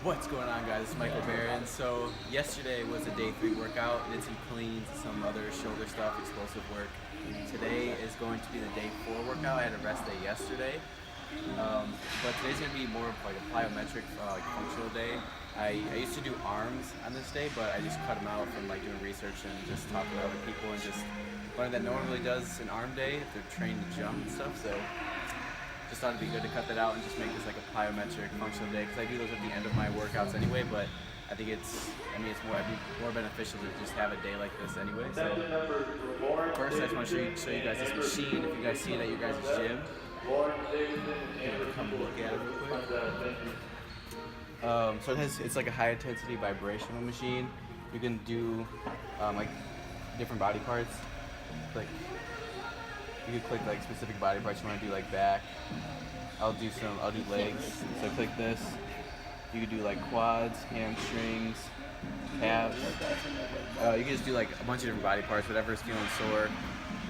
What's going on, guys? It's LikeMikeBarrins. So yesterday was a day 3 workout. Did some cleans, some other shoulder stuff, explosive work. Today is going to be the day 4 workout. I had a rest day yesterday, but today's gonna be more of like a plyometric, functional day. I used to do arms on this day, but I just cut them out from like doing research and just talking to other people and just learned that no one really does an arm day if they're trained to jump and stuff. So just thought it'd be good to cut that out and just make this like a plyometric functional day, because I do those at the end of my workouts anyway, but I think it's more beneficial to just have a day like this anyway. So first I just want to show you guys this machine. If you guys see it at your guys' gym, come look at it real quick. So it's like a high intensity vibrational machine. You can do like different body parts, like you can click like specific body parts you want to do, like back. I'll do legs. So click this. You can do like quads, hamstrings, calves. You can just do like a bunch of different body parts, whatever is feeling sore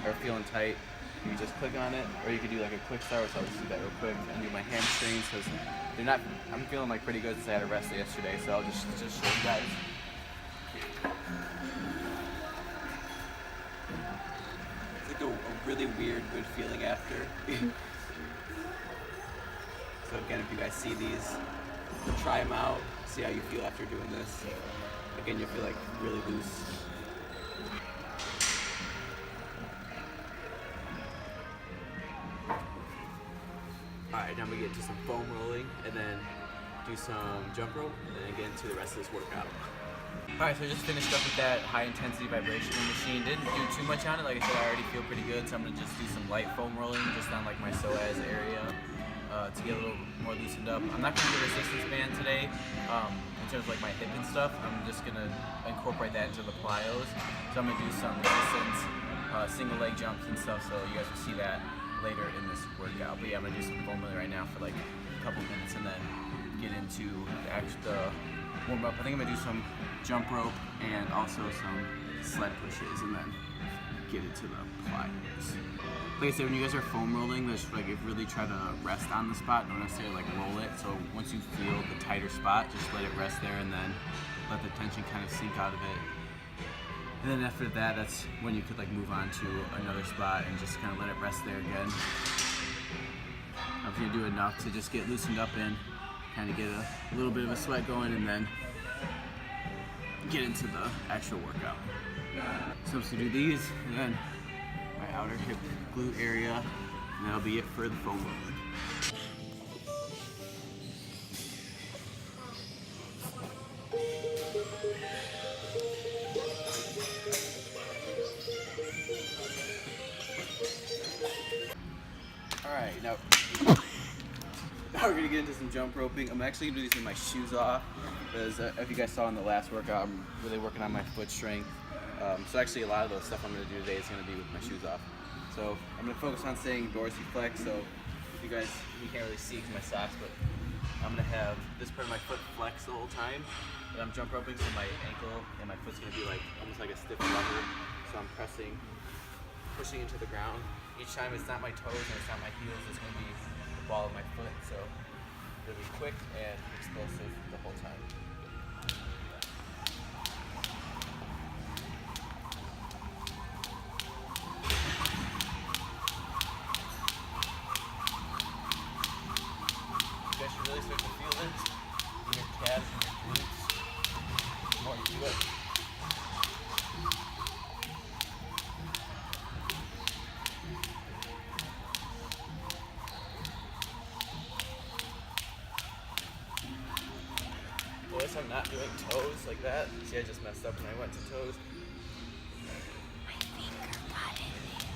or feeling tight. You can just click on it, or you can do like a quick start, which I'll just do that real quick, and do my hamstrings because they're not. I'm feeling like pretty good since I had a rest day yesterday, so I'll just show you guys. It's like a really weird, good feeling after. So again, if you guys see these, try them out. See how you feel after doing this. Again, you'll feel like really loose. Alright, now I'm going to get into some foam rolling and then do some jump rope and then get into the rest of this workout. Alright, so I just finished up with that high intensity vibrational machine. Didn't do too much on it. Like I said, I already feel pretty good, so I'm going to just do some light foam rolling just on like my psoas area to get a little more loosened up. I'm not going to do a resistance band today in terms of like my hip and stuff. I'm just going to incorporate that into the plyos. So I'm going to do some resistance, single leg jumps and stuff, so you guys will see that later in this workout. But yeah, I'm gonna do some foam rolling right now for like a couple minutes and then get into the warm up. I think I'm gonna do some jump rope and also some sled pushes and then get into the plyos. Like I said, when you guys are foam rolling, just like really try to rest on the spot, don't necessarily like roll it. So once you feel the tighter spot, just let it rest there and then let the tension kind of sink out of it. And then after that, that's when you could like move on to another spot and just kind of let it rest there again. I'm gonna do enough to just get loosened up and kind of get a little bit of a sweat going and then get into the actual workout. So I'm just gonna do these and then my outer hip glute area, and that'll be it for the foam rolling. Alright, now we're going to get into some jump roping. I'm actually going to do these with my shoes off, because if you guys saw in the last workout, I'm really working on my foot strength. So actually a lot of the stuff I'm going to do today is going to be with my shoes off. So I'm going to focus on staying dorsiflex, so if you guys, you can't really see because my socks, but I'm going to have this part of my foot flex the whole time. And I'm jump roping, so my ankle and my foot's going to be like almost like a stiff rubber. So I'm pushing into the ground. Each time it's not my toes and it's not my heels, it's going to be the ball of my foot. So it'll be quick and explosive the whole time. You guys should really start to feel this in your calves and your glutes. The more you do it. Notice I'm not doing toes like that. See, I just messed up when I went to toes. My finger got in there.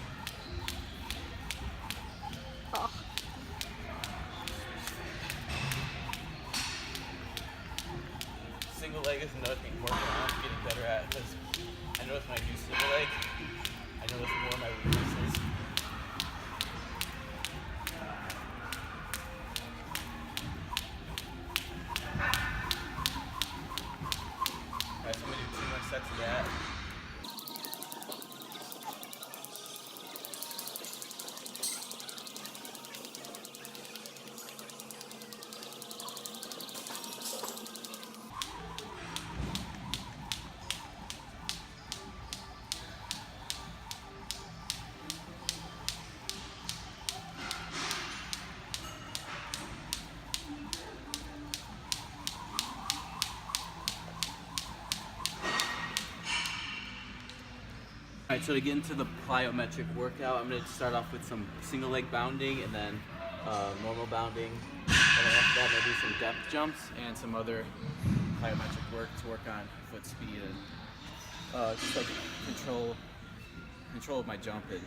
Oh. Single leg is another thing I'm working on, getting better at, because I notice when I do single leg, I notice more of my weaknesses. Alright, so I'm going to do 2 more sets of that. Alright, so to get into the plyometric workout, I'm going to start off with some single leg bounding and then normal bounding. And then after that, I'm going to do some depth jumps and some other plyometric work to work on foot speed and just like control of my jump and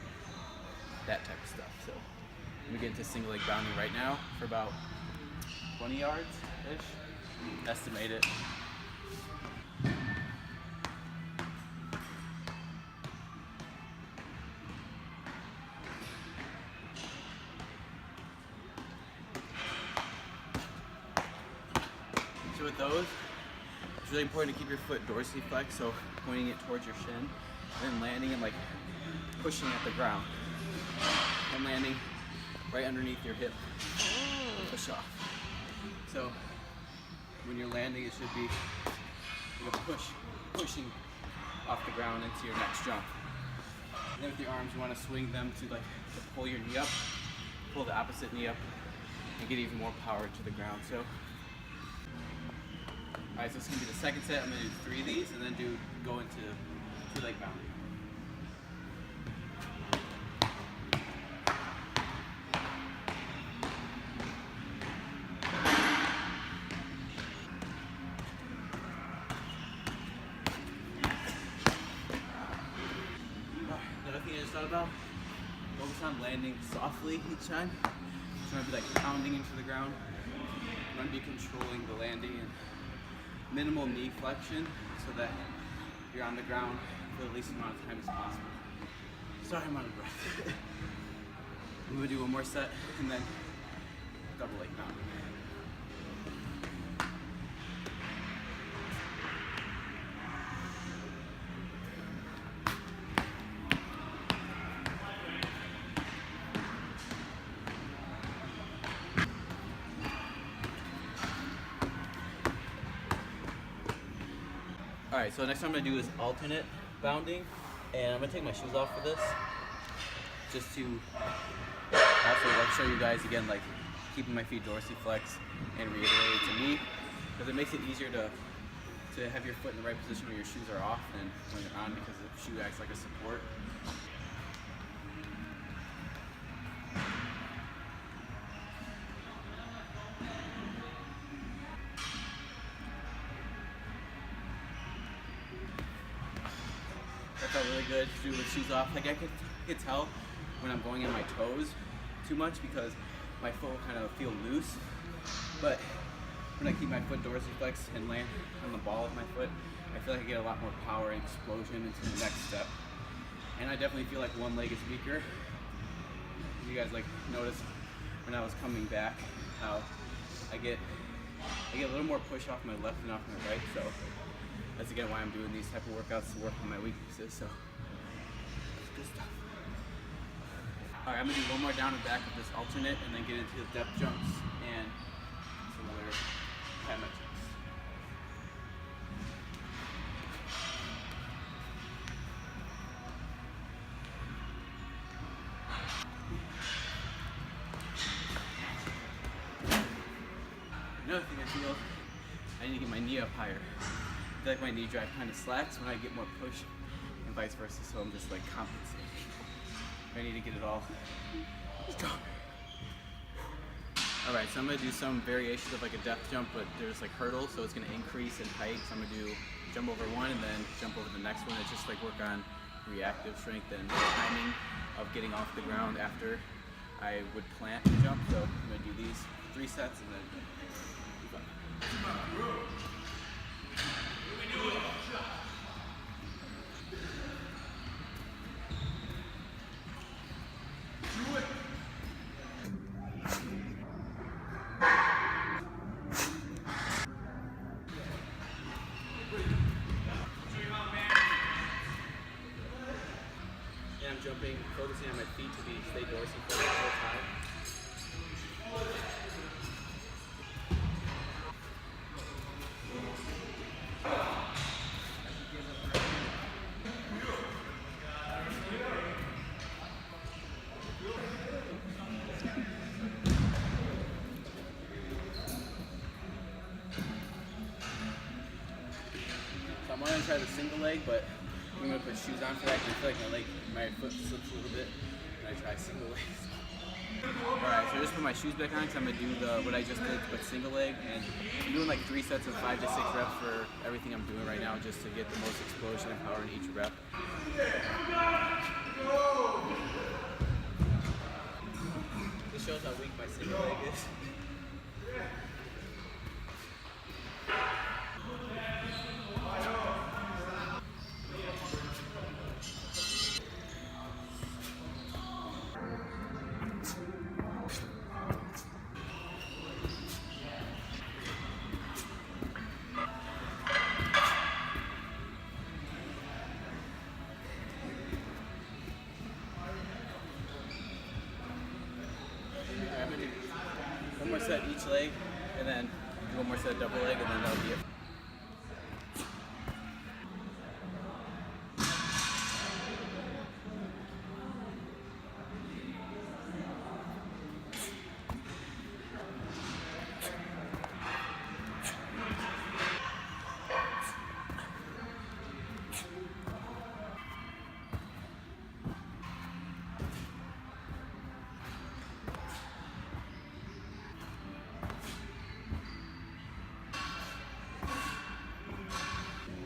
that type of stuff. So I'm going to get into single leg bounding right now for about 20 yards-ish. Estimate it. So with those, it's really important to keep your foot dorsally flexed, so pointing it towards your shin, and then landing and like pushing at the ground, and landing right underneath your hip. Push off. So when you're landing, it should be pushing off the ground into your next jump. And then with your arms, you want to swing them to like to pull your knee up, pull the opposite knee up, and get even more power to the ground. So. Alright, so it's going to be the second set. I'm going to do 3 of these and then go into 2 leg bounding. Another thing I just thought about, focus on landing softly each time. You want to be like pounding into the ground. You want to be controlling the landing and minimal knee flexion so that you're on the ground for the least amount of time as possible. Sorry, I'm out of breath. I'm gonna do one more set and then double leg bound. Alright, so next one I'm going to do is alternate bounding, and I'm going to take my shoes off for this, just to also like show you guys again like keeping my feet dorsally flexed and reiterate to me, because it makes it easier to have your foot in the right position when your shoes are off than when they're on, because the shoe acts like a support. That felt really good to do with shoes off. Like I could tell when I'm going in my toes too much because my foot will kind of feel loose. But when I keep my foot dorsally flexed and land on the ball of my foot, I feel like I get a lot more power and explosion into the next step. And I definitely feel like one leg is weaker. You guys like notice when I was coming back how I get a little more push off my left and off my right. So that's again why I'm doing these type of workouts, to work on my weaknesses. So it's good stuff. Alright, I'm gonna do one more down and back of this alternate and then get into the depth jumps and some other plyometrics. Another thing I feel, I need to get my knee up higher. I feel like my knee drive kind of slacks when I get more push and vice versa, so I'm just like compensating. I need to get it all strong. Alright, so I'm going to do some variations of like a depth jump, but there's like hurdles, so it's going to increase in height. So I'm going to do jump over one and then jump over the next one. It's just like work on reactive strength and timing of getting off the ground after I would plant the jump. So I'm going to do these 3 sets and then keep up. I'm jumping, focusing on my feet to stay dorsally for the whole time. So I'm going to try the single leg, but I'm I'm gonna put shoes on for that because I feel like my foot slips a little bit when I try single legs. Alright, so I just put my shoes back on because I'm gonna do what I just did, but single leg, and I'm doing like 3 sets of 5 to 6 reps for everything I'm doing right now, just to get the most explosion and power in each rep. This shows how weak my single leg is. I'm gonna do one more set each leg, and then do one more set of double leg, and then that'll be it.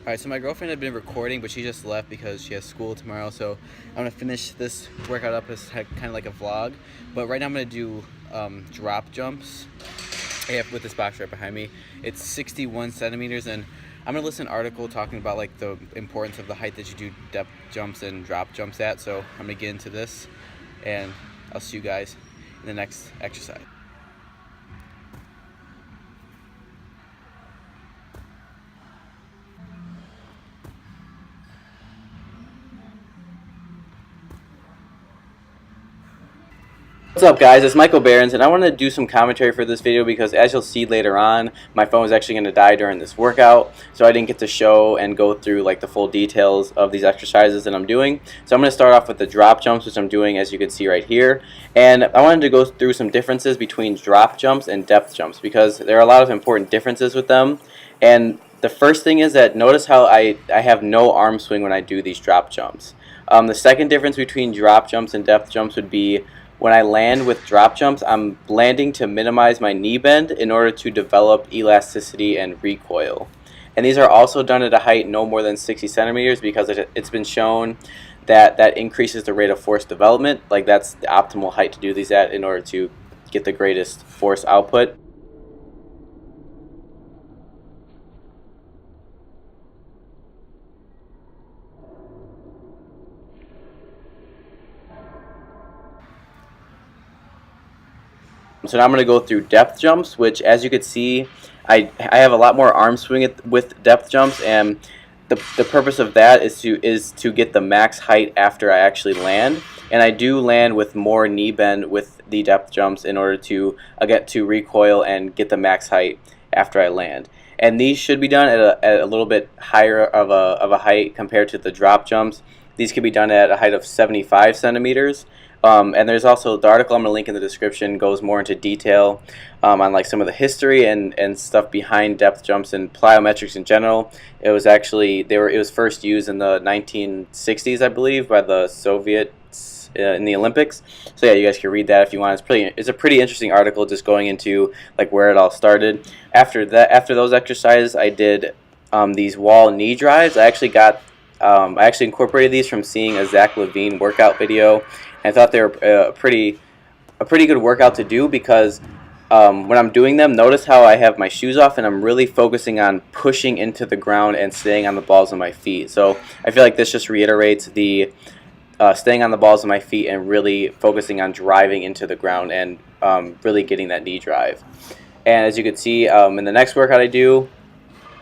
Alright, so my girlfriend had been recording, but she just left because she has school tomorrow, so I'm going to finish this workout up as kind of like a vlog. But right now I'm going to do drop jumps. I have with this box right behind me. It's 61 centimeters, and I'm going to listen to an article talking about like the importance of the height that you do depth jumps and drop jumps at. So I'm going to get into this, and I'll see you guys in the next exercise. What's up, guys? It's MikeBarrins, and I want to do some commentary for this video because, as you'll see later on, my phone is actually going to die during this workout, so I didn't get to show and go through like the full details of these exercises that I'm doing. So I'm going to start off with the drop jumps, which I'm doing, as you can see right here, and I wanted to go through some differences between drop jumps and depth jumps because there are a lot of important differences with them. And the first thing is that notice how I have no arm swing when I do these drop jumps. The second difference between drop jumps and depth jumps would be when I land with drop jumps, I'm landing to minimize my knee bend in order to develop elasticity and recoil. And these are also done at a height no more than 60 centimeters because it's been shown that that increases the rate of force development. Like, that's the optimal height to do these at in order to get the greatest force output. So now I'm going to go through depth jumps, which, as you can see, I have a lot more arm swing with depth jumps, and the purpose of that is to get the max height after I actually land. And I do land with more knee bend with the depth jumps in order to get to recoil and get the max height after I land. And these should be done at a little bit higher of a height compared to the drop jumps. These can be done at a height of 75 centimeters. And there's also the article I'm going to link in the description goes more into detail on like some of the history and stuff behind depth jumps and plyometrics in general. It was actually it was first used in the 1960s, I believe, by the Soviets in the Olympics. So yeah, you guys can read that if you want. It's a pretty interesting article just going into like where it all started. After those exercises, I did these wall knee drives. I actually incorporated these from seeing a Zach Levine workout video. I thought they were a pretty good workout to do because when I'm doing them, notice how I have my shoes off and I'm really focusing on pushing into the ground and staying on the balls of my feet. So I feel like this just reiterates the staying on the balls of my feet and really focusing on driving into the ground and really getting that knee drive. And as you can see in the next workout I do,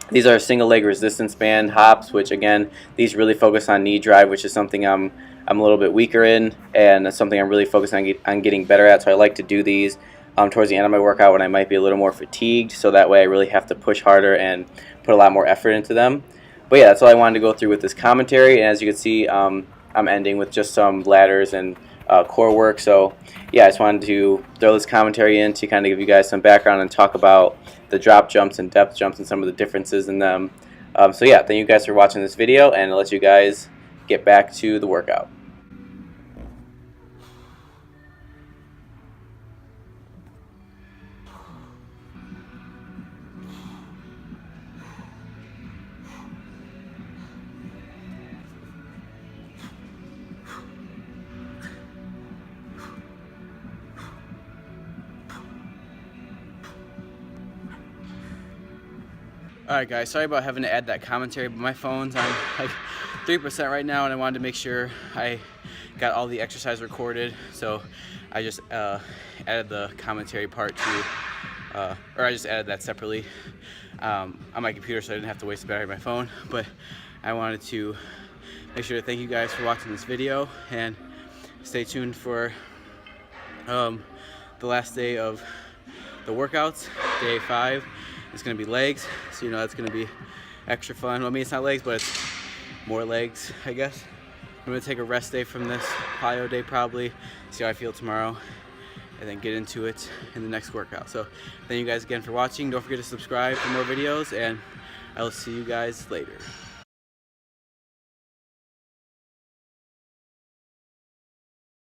these are single leg resistance band hops, which again, these really focus on knee drive, which is something I'm a little bit weaker in, and that's something I'm really focused on getting better at. So I like to do these towards the end of my workout when I might be a little more fatigued, so that way I really have to push harder and put a lot more effort into them. But yeah, that's all I wanted to go through with this commentary, and as you can see, I'm ending with just some ladders and core work. So yeah, I just wanted to throw this commentary in to kind of give you guys some background and talk about the drop jumps and depth jumps and some of the differences in them. So yeah, thank you guys for watching this video, and I'll let you guys get back to the workout. Alright guys, sorry about having to add that commentary, but my phone's on like 3% right now and I wanted to make sure I got all the exercise recorded, so I just added the commentary part to, or I just added that separately on my computer so I didn't have to waste the battery of my phone. But I wanted to make sure to thank you guys for watching this video and stay tuned for the last day of the workouts, day 5. It's gonna be legs, so you know that's gonna be extra fun. Well, I mean, it's not legs, but it's more legs, I guess. I'm gonna take a rest day from this plyo day probably, see how I feel tomorrow, and then get into it in the next workout. So thank you guys again for watching. Don't forget to subscribe for more videos, and I will see you guys later.